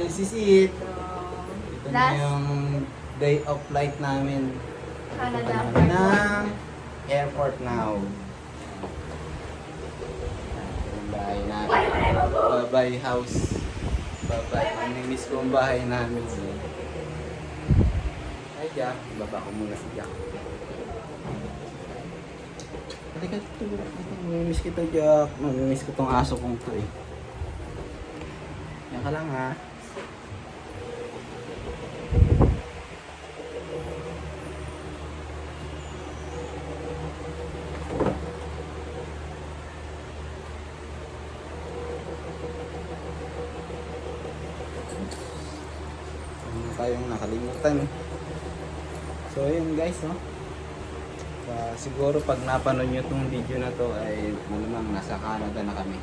This is it. Ito na Last- yung day of flight namin. Canada. Punta na ng airport now. Yung bahay namin. Bye-bye house. Bye-bye. Mamimiss ko ang bahay namin. Ay, Jack. Baba ko muna si Jack. Halika dito. Mamimiss kita, Jack. Mamimiss ko tong aso kong to eh. Yan ka lang ha. Ano tayong nakalimutan. So ayun guys, no? Siguro pag napanood nyo itong video na to ay malamang nasa Canada na kami.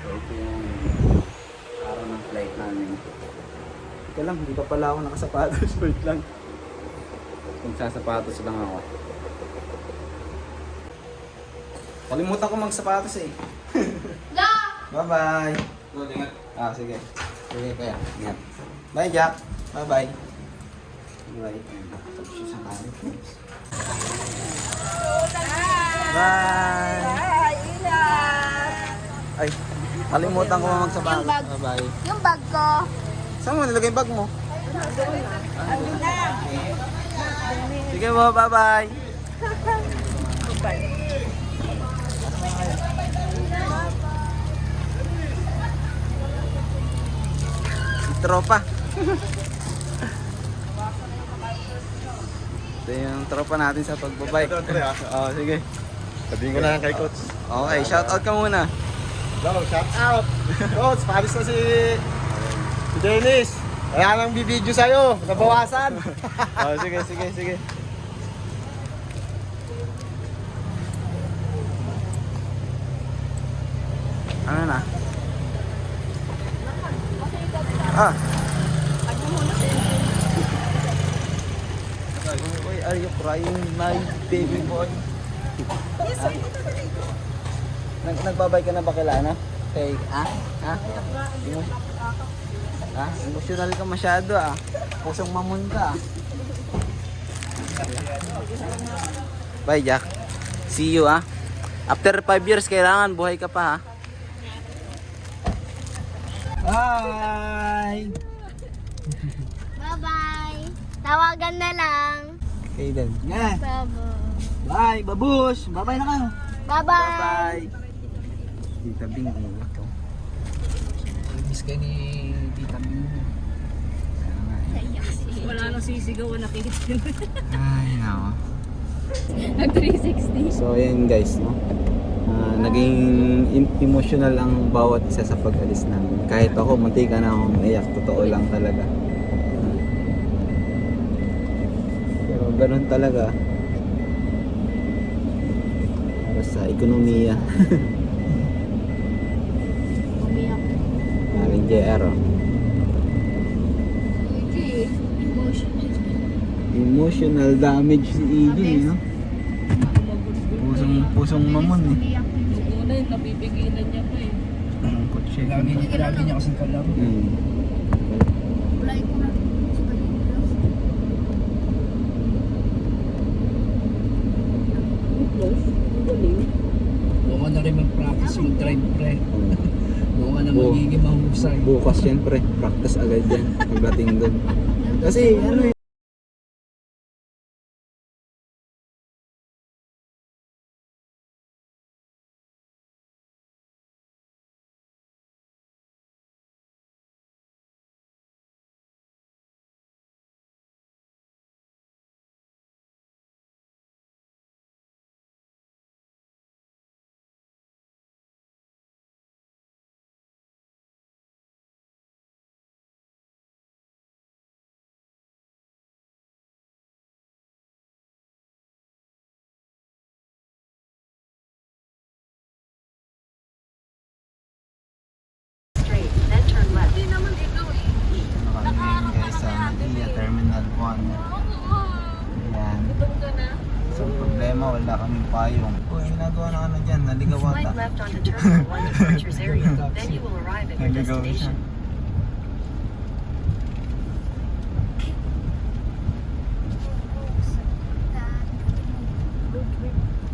So ito yung araw ng flight namin. Ika lang, hindi pa pala ako nakasapatos. Wait lang. Kung sasapatos lang ako. Kalimutan ko magsapatos eh. Bye bye. Sige. Sige kaya. Ingat. Bye Jack. Bye bye. Bye. Bye. Ay, kalimutan ko magsapatos. Yung bag. Bye bye. Yung bag ko. Saan mo nilagay yung bag mo? Sige po, bye-bye. Si tropa. Ito yung tropa natin sa pagbabike. Oo, sige. Sabihin ko na lang kay Coach. Okay, shout out ka muna. Hello, shout out! Coach, paris na si Dennis. Kaya nang bibidyo sa'yo, nabawasan. Oh, sige. Ano na? Why are you crying, my baby boy? Nagbabay ka na ba kila, ano? Kay, Emotional ka masyado, Pusong mamon ka, Bye, Jack. See you, After 5 years, kailangan buhay ka pa, Bye! Bye-bye. Tawagan na lang. Okay, then. Yeah. Bye-bye. Bye, babush! Bye-bye na kayo! Bye-bye. Tita Bing, ito. Miss ka ni Tita Bing. Wala nang sisigaw na nakikita. Ay, nako. Nag 360. So, ayan guys, no? Naging emotional ang bawat isa sa pag-alis namin. Kahit ako, muntika na akong iyak. Totoo lang talaga. Pero ganun talaga. Para sa ekonomiya. Umiyak. Maring JR, Emotional damage si EJ, no? Pusong mamon, Umiyak. Una yung napipigilan niya pa eh. Kotse. Lagi niya kasing kalab. Kulay ko na. Close. Galing. Buka na rin mag-practice mag-drive pre. Buka na magiging mahusay. Bukas yan, pre. Practice agad yan. Pagdating doon. Kasi, ano eh. Terminal 1. Ayan. So, problema, wala kaming payong. Uy, ginagawa na ano dyan, naligaw Slide ata. left onto Terminal 1 departures area. Then you will arrive at your Naligaw siya. destination.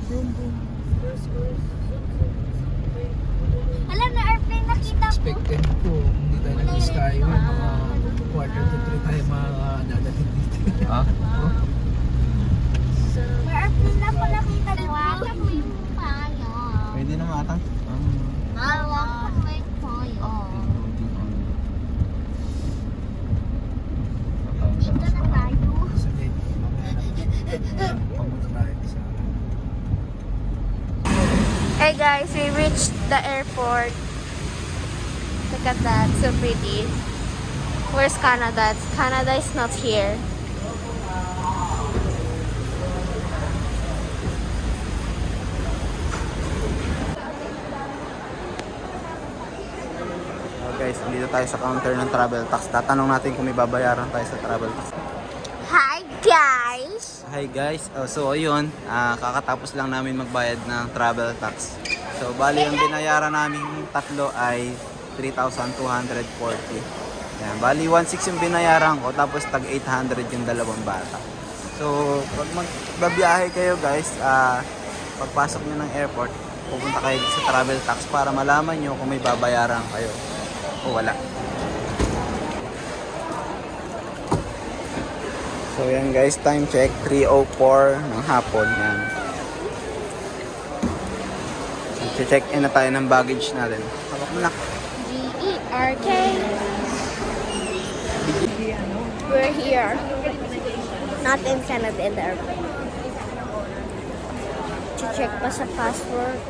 Alam na airplane nakita ko. Expected ko, hindi tayo nag-sky, mga quarter to 3 tayo makakadadating dito. Ah? May airplane na pala nakita ko. Wala mo yung payo. Pwede na mata. Hawak ko mo yung payo. Dito na tayo. Sa gate, mamaya na pamunta tayo sa... Hey guys, we reached the airport. Look at that, so pretty. Where's Canada? Canada is not here. Guys, dito tayo sa counter ng travel tax. Tatanong natin kung may babayaran tayo sa travel tax. Hi guys! Hi guys, so ayun, kakatapos lang namin magbayad ng travel tax. So bali ang binayaran namin tatlo ay 3,240. Yan, bali 1,600 yung binayaran ko, tapos tag 800 yung dalawang bata. So pag magbabiyahe kayo guys, pagpasok nyo ng airport, pupunta kayo sa travel tax para malaman nyo kung may babayaran kayo o wala. So yan guys, time check, 3:04 ng hapon. Yan. Check in na tayo ng baggage natin. Hawak mo na. G-E-R-K. We're here. Not in Canada in the airplane. To check pa sa passport.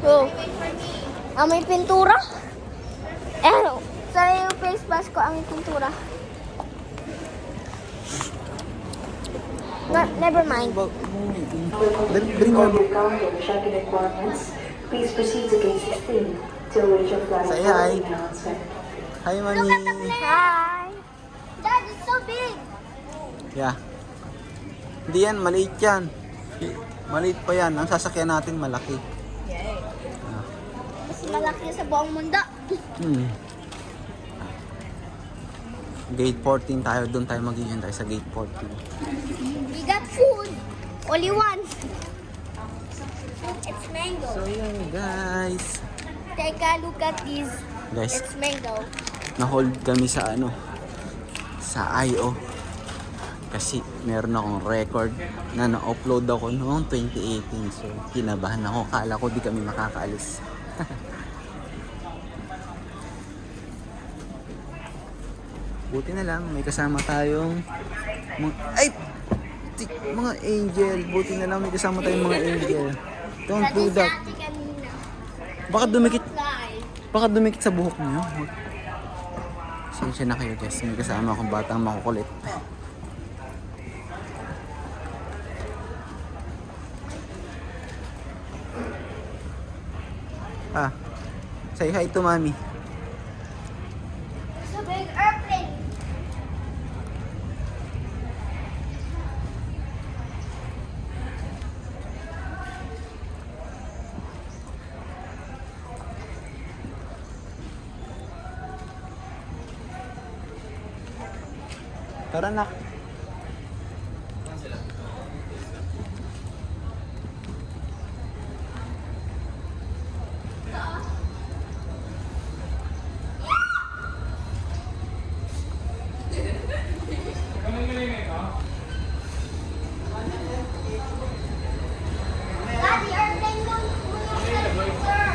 Oh. May pintura? Sa yung face mask ko ang pintura. Never mind. Bring For your cargo check-in requirements, please proceed to gate 16 to await your flight Say hi. announcement. Hi, Mami. Hi. Dad, it's so big. Yeah. Hindi yan, maliit yan. Maliit pa yan. Ang sasakyan natin malaki. Mas malaki sa buong mundo. Gate 14 tayo. Doon tayo maghihintay sa gate 14. We got food. Only one. It's mango. So yun guys. Take a look at this. Guys, It's mango. na-hold kami sa sa I.O. Kasi meron akong record na na-upload ako noong 2018. So kinabahan ako. Kala ko di kami makakaalis. Buti na lang may kasama tayong mga angel. Buti na lang may kasama tayong mga angel. Don't do that. Baka dumikit sa buhok niyo. Sensya na kayo guys. May kasama akong batang makukulit. Say hi to Mommy. It's a big airplane. Tara na. Daddy, airplane mo. Sir.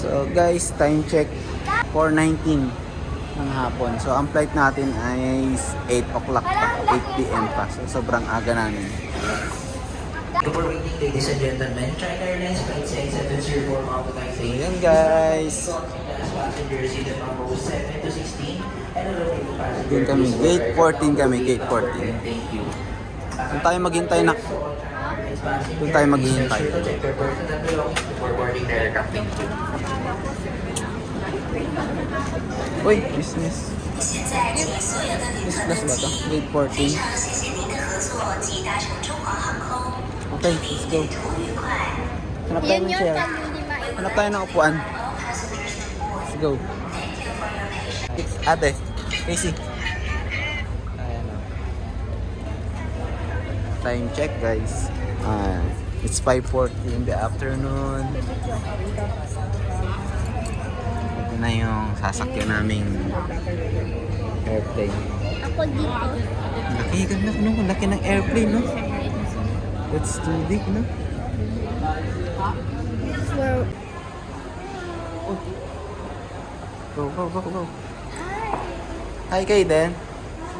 So guys, time check 4:19 ng hapon. So ang flight natin ay 8 o'clock pa, 8 p.m. pa. So sobrang aga namin. Good morning, ladies and gentlemen. China Airlines Flight 6704 Mountain So Taipei. yan guys. As passengers seated on rows 7 to 16 and allocated passengers. Doon kami, gate 14 kami, gate 14. Thank you. Doon tayo maghintay na. Doon tayo maghihintay. Check your personal belongings before boarding the aircraft. Thank you. Uy, business. Business class ba to? Grade 14. Okay, let's go. Hanap tayo ng chair. Hanap tayo ng upuan. Let's go. Ate, Casey. Ayan o. Time check guys. It's 5:40 in the afternoon. Ito na yung sasakyan naming airplane. Ako dito. Laki, ganda no? Laki ng airplane, no? That's too big, no? Where... Go. Hi, Kaden.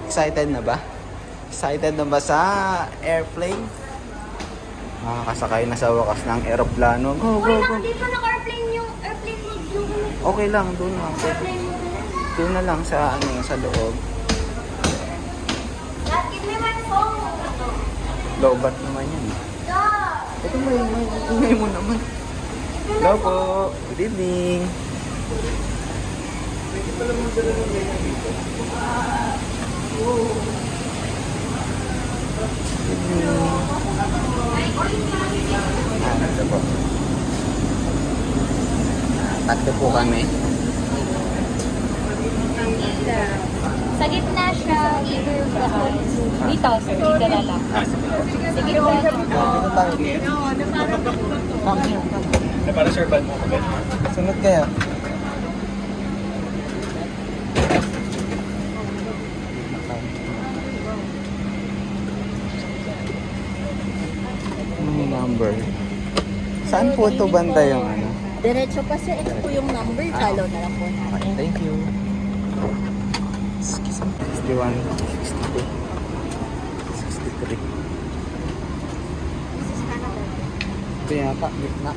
Excited na ba? Excited na ba sa airplane? Makakasakay na sa wakas ng aeroplano. Go. Dito naka-airplane yung airplane mo. Okay lang, doon na. Doon na lang sa sa loob. Dad, give me my phone. Loobat naman yan. Dad. Ito may ingay mo naman. Hello po. Good evening. Ito po. Tatlo po kami. Sa gitna siya, either dito, dito na lang. Sa gitna. Dito tayo. Come here. Para serban mo. Sunod kayo. Ano number? Saan po ito banda yung ano? Diretso pa siya. Ito po yung number. Follow na lang po. Okay, thank you. 61, 62, 63. Ito yata, gitna.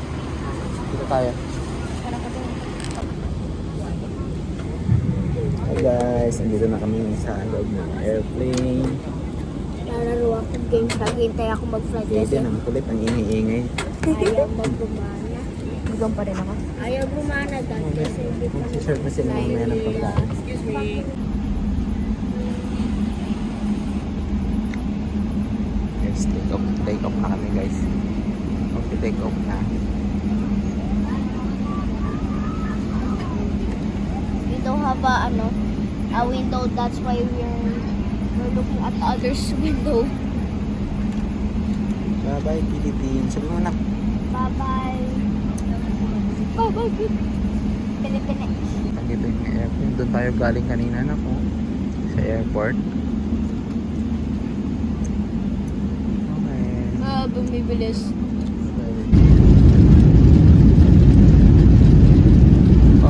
Dito tayo. Hi guys, andito na kami sa loob ng airplane. Nararo ako games. Naghihintay ako mag-flight Dito lesson. ang kulit, ang ingay-ingay. Ayaw mag-gumana. Hanggang pa rin ako? Ayaw gumana dahil kasi hindi pa Mag-shirt na sila mamaya ng pagkain. Excuse me. Guys, take off na kami guys. Okay, take off na. We don't have a window. That's why we're looking at the other's window. Bye-bye Philippines. Sabi mo na. Bye-bye. Bye-bye. Pilipinas. Nandito yung airplane. Doon tayo galing kanina na po. Sa airport. Okay. Bumibilis.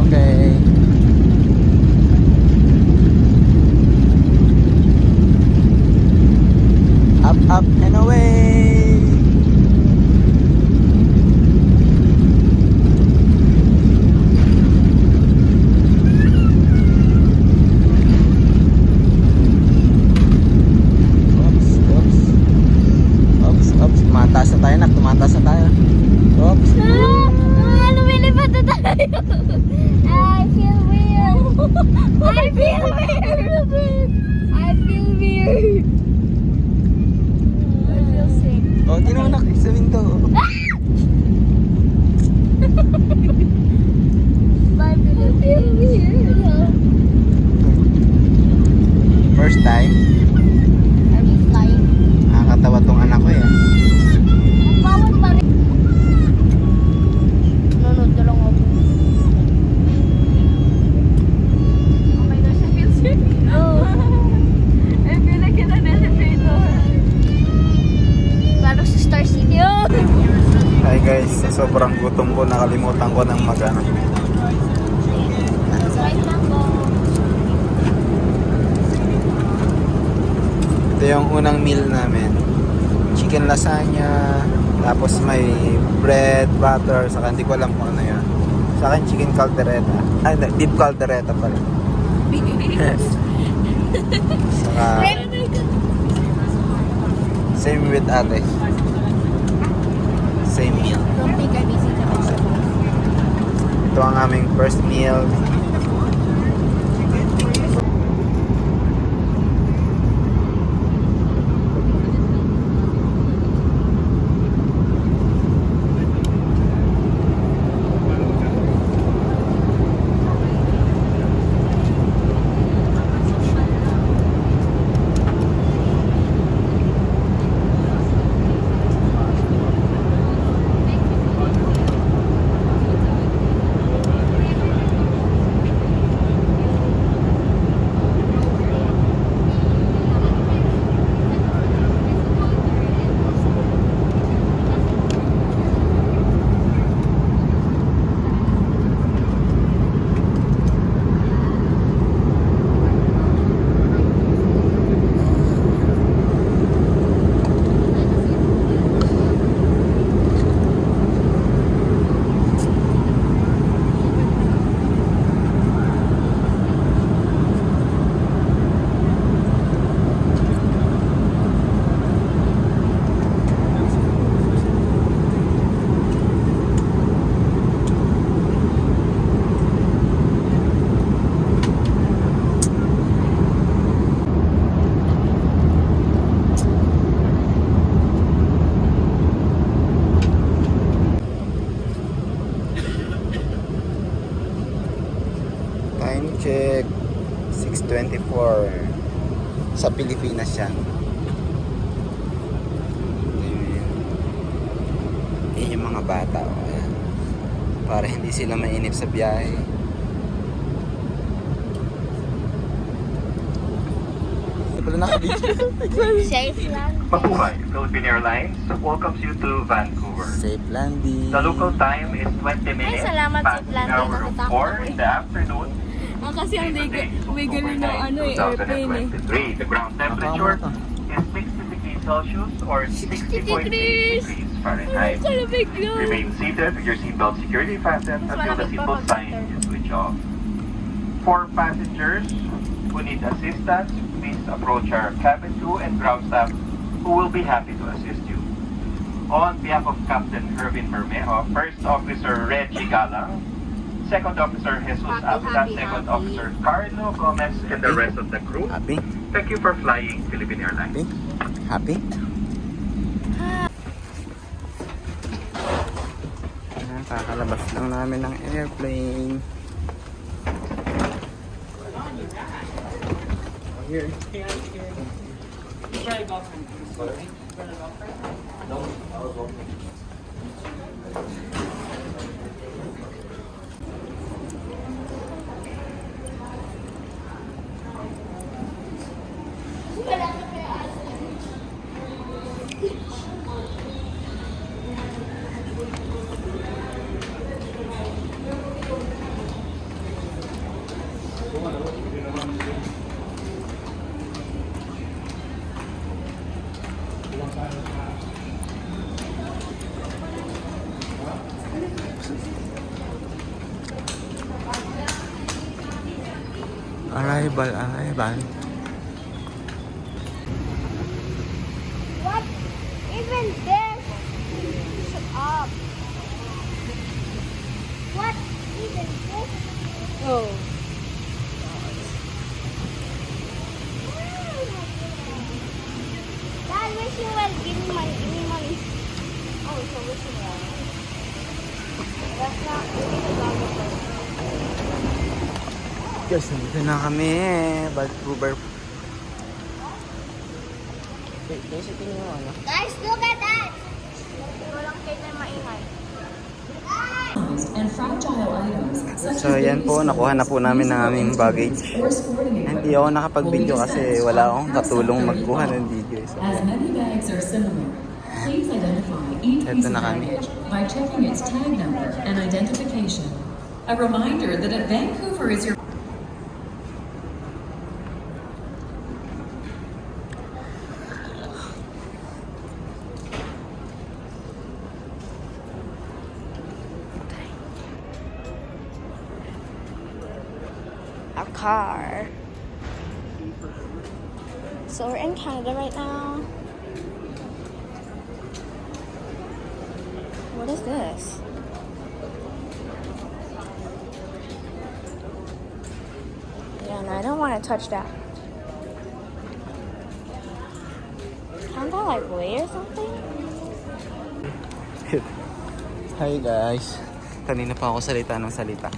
Okay. Up and away. Oops. Tumataas na tayo, nak. Tumataas na tayo. Oops. Lumilipad na tayo. I feel weird. I feel weird. I feel weird. I feel sick. Oh, tinaw nak sa window. I feel weird. First time. Are we flying? Nakakatawa tong anak ko eh. Bawal pa rin. Nunod na lang ako. Oh my gosh, I feel sick. Oh. I feel like in an elevator. Parang sa Star City. Oh. Hi guys, sobrang gutom ko. Nakalimutan ko ng mag-ano. Right lang po. Ito yung unang meal namin. Chicken lasagna, tapos may bread, butter, saka hindi ko alam kung ano yun. Sa akin, chicken caldereta. Ay, hindi, beef caldereta pala. Saka, same with ate. Same meal. Don't think I'm easy to myself. Ito ang aming first meal. 24 sa Pilipinas yan. Yung mga bata, ayan. Para hindi sila mainip sa biyahe. Wala nakabidyo. Safe lang. Mabuhay, Philippine Airlines welcomes you to Vancouver. Safe landing. The local time is 20 minutes salamat, past Safe the landing. hour of Nakita ko 4 in the afternoon. Kasi ang wiggle ng airplane eh. 2023. The ground temperature is 60 degrees Celsius or 60.8 degrees Fahrenheit. Remain seated with your seatbelt securely fastened until the seatbelt sign is switched off. For passengers who need assistance, please approach our cabin crew and ground staff who will be happy to assist you. On behalf of Captain Hervin Bermejo, First Officer Reggie Galang, Second Officer Jesus Avila, Second Officer Carlo Gomez, and the rest of the crew, Happy? thank you for flying Philippine Airlines. Happy? Kakalabas lang namin ng airplane. Here. Arrival. What? Even this? Shut up. What? Even this? Oh. Dad, wish you well. Give me money. Give me money. Oh, so wish you well. That's not really Guys, nandito na kami. Vancouver. Guys, ito nyo ano? Guys, look at that! Walang kayo na maingay. And fragile items such So yan po, nakuha na po namin ng aming baggage. Hindi ako nakapag-video kasi wala akong katulong magkuha ng video. So, as many bags are similar. Please identify each piece of baggage by checking its tag number and identification. A reminder that at Vancouver is your a car. So we're in Canada right now. What is this? Yeah, no, I don't want to touch that. Can't that like weigh or something? hi guys. Kanina pa ako salita ng salita.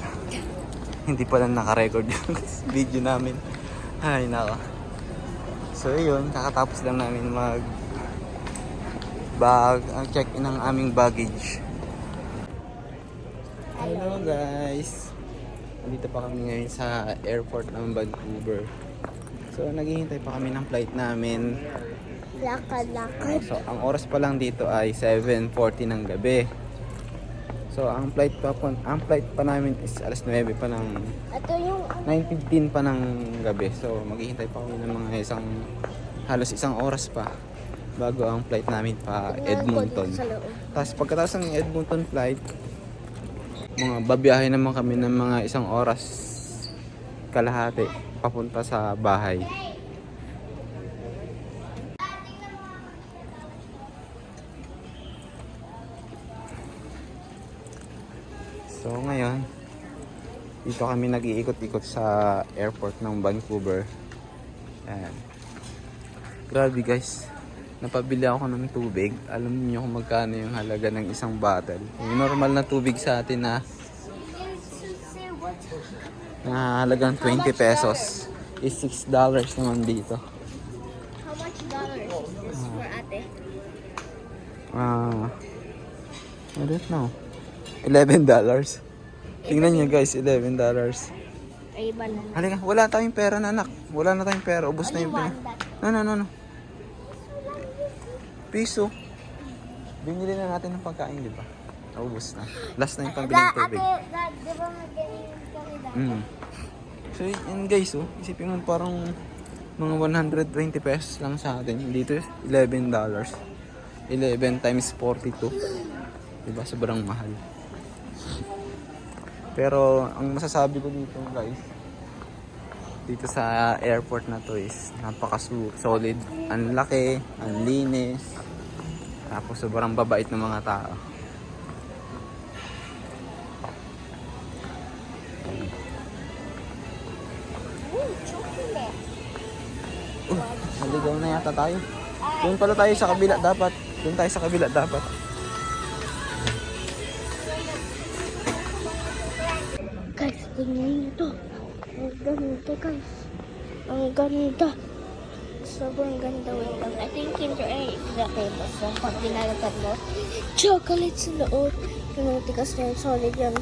Hindi pala naka-record yung video namin. Ay, nako. So, yun. Kakatapos lang namin ang check-in ng aming baggage. Hello guys. Nandito pa kami ngayon sa airport ng Vancouver. So, naghihintay pa kami ng flight namin. Lakad. So, ang oras pa lang dito ay 7:40 ng gabi. So, ang flight pa namin is alas 9 pa ng Ito yung 9:15 pa ng gabi. So, maghihintay pa kami ng mga halos isang oras pa bago ang flight namin pa Edmonton. Tapos pagkatapos ng Edmonton flight, babiyahe naman kami ng mga isang oras kalahati papunta sa bahay. So ngayon, dito kami nag-iikot-ikot sa airport ng Vancouver. Ayan. Grabe guys, napabili ako ng tubig. Alam niyo kung magkano yung halaga ng isang bottle. Yung normal na tubig sa atin na halagang 20 pesos. is $6 naman dito. How much dollars is this for ate? I don't know. $11. Tingnan nyo guys, $11. Ay, iba na. Halika, wala tayong pera na anak. Wala na tayong pera, ubos na yung pera. No. Piso. Binili na natin ng pagkain, di ba? Ubos na. Last na yung pambiling tubig. Dad, di ba magaling kami dati? So yun guys, isipin mo parang mga 120 pesos lang sa atin. Dito $11. 11 times 42. Diba? Sobrang mahal. Pero ang masasabi ko dito guys, dito sa airport na to is napaka-solid. Ang laki, ang linis. Tapos sobrang babait ng mga tao. Naligaw na yata tayo. Doon pala tayo sa kabila dapat. Doon tayo sa kabila dapat. Guys, tingnan nyo to. Ang ganda guys. Ang ganda. Sobrang ganda. Wait lang. I think yun ay exactly. Basta pag dinalatan mo, chocolate sa loob. Yung tigas na yung solid yan.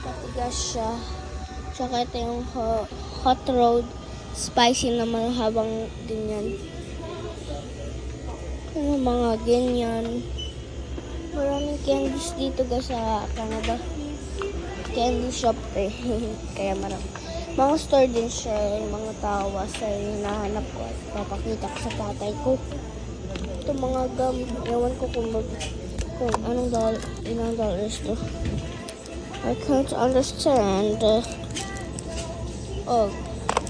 Patigas siya. Tsaka ito yung hot road. Spicy naman habang ganyan. Ano mga ganyan. Maraming candies dito guys sa Canada. Candy shop eh. Kaya marami. Mga store din siya. Yung mga tawa sa hinahanap ko at papakita ko sa tatay ko. Ito mga gum. Ewan ko kung anong ilang dollars to. I can't understand. Oh,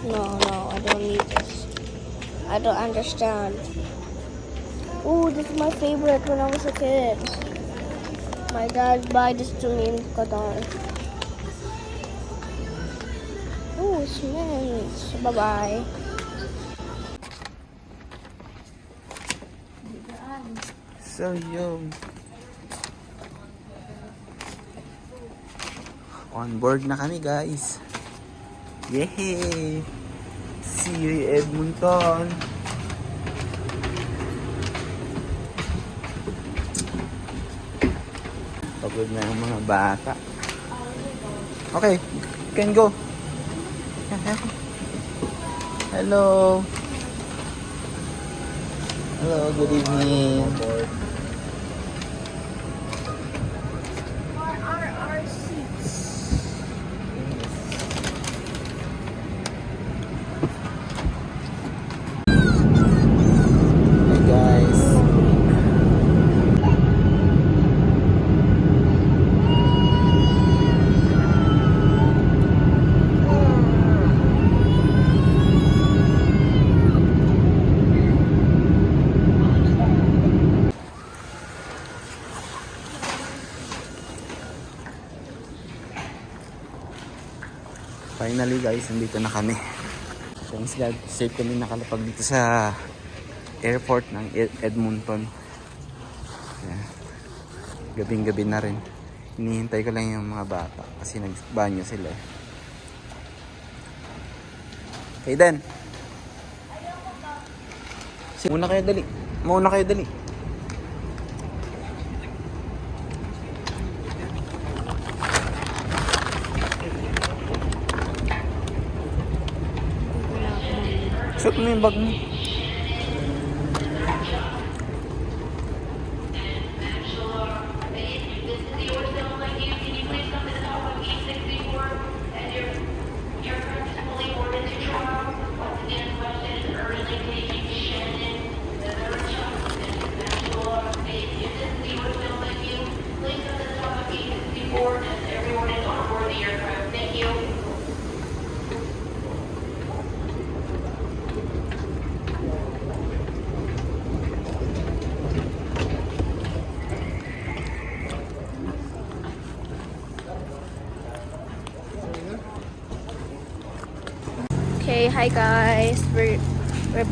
no, I don't need this. I don't understand. Ooh, this is my favorite when I was a kid. My dad buy this to me in Qatar. Ooh, it's nice. Bye-bye. So yun. On board na kami guys. Yay! See you in Edmonton. Pagod na yung mga bata. Okay, can go. Hello. Hello, good evening. Where are our seats? Hey guys. Finally guys, nandito na kami. Thanks God, safe kami nakalapag dito sa airport ng Edmonton. Yeah. Gabing-gabi na rin. Hinihintay ko lang yung mga bata kasi nagbanyo sila eh. Hayden! Muna kayo dali. Mauna kayo dali. Suot mo yung bag mo. Okay, hi guys. We're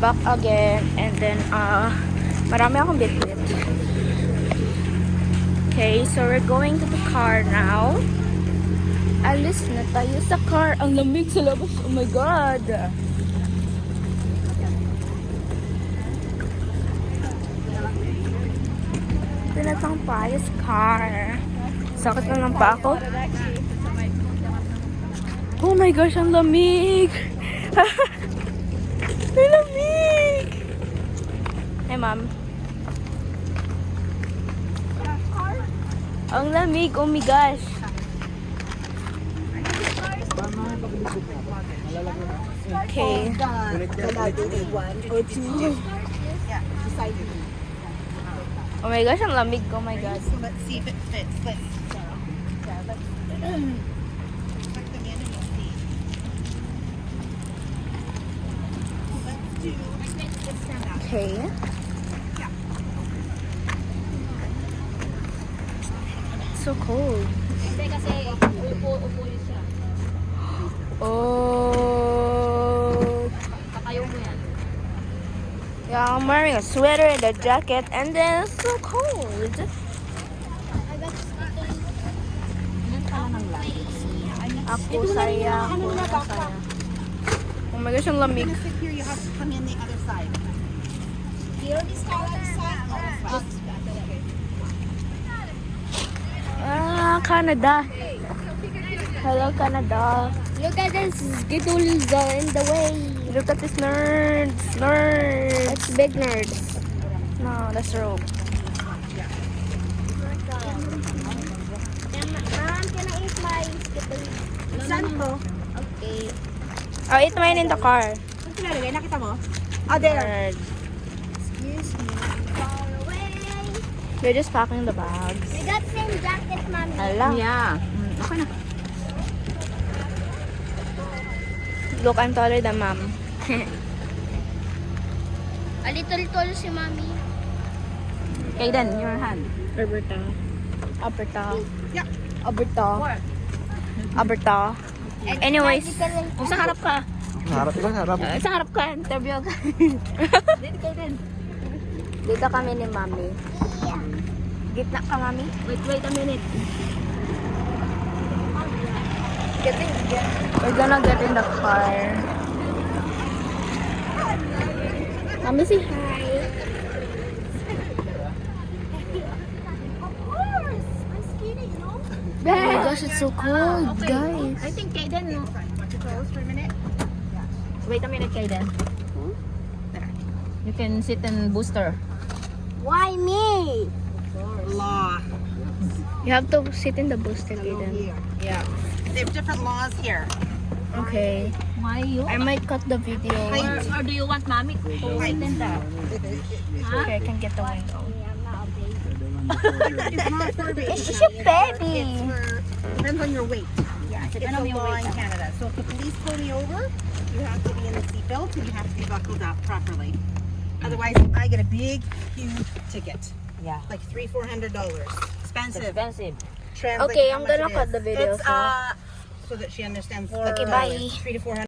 back again and then marami akong bitbit. Okay, so we're going to the car now. Alis na tayo sa car. Ang lamig sa labas. Oh my God. Ito na tayong tayo sa car. Sakit na lang pa ako. Oh my gosh, ang lamig. Ang lamig. Hey, ma'am. Ang lamig, oh my gosh. Okay. Oh my gosh, ang lamig. Oh my God. Let's see if it fits. Okay. So cold. Oh. Yeah, I'm wearing a sweater and a jacket, and then it's so cold. Ako saya. Ako na saya. Oh my gosh, ang lamig. Here you have to come in the other side. Ah, Canada. Hello, Canada. Look at this skittles are in the way. Look at this nerds. Nerds. That's big nerds. No, that's rope. Mom, can I eat my skittles? Saan to? Okay. I'll eat mine in the car. Saan pinalagay? Nakita mo? Oh, there. Nerds. Excuse me. Far away. They're just packing the bags. We got same jacket, mommy. Hala. Yeah. Okay na. Look, I'm taller than mom. A little tall si mommy. Kaden, your hand. Alberta. Alberta. Yeah. Alberta. Alberta. Anyways. Oh, sa harap ka. Harap ka, harap. Sa harap ka. Interview ka. Dito Kaden. Dito kami ni mami. Gitna ka, mami. Wait a minute. We're gonna get in the car. Mami, say hi. Oh my gosh, it's so cold, guys. I think Kaden, no? Close for a minute. Wait a minute, Kaden. You can sit in booster. Why me? Law. You have to sit in the booster, Kaden. Yeah. They have different laws here. Okay. Why you? I might cut the video. Or do you want mommy to sit in the... Okay, I can get the window. It's not for baby. It's just a baby. It's for... Depends on your weight. Yeah, It's the law in Canada. So if the police pull me over, you have to be in the seatbelt and you have to be buckled up properly. Otherwise, I get a big, huge ticket. Yeah. Like $300-400. Expensive. Expensive. Translate Okay, how I'm much gonna it cut is. the video. It's, so that she understands. Okay, bye. $300 to $400.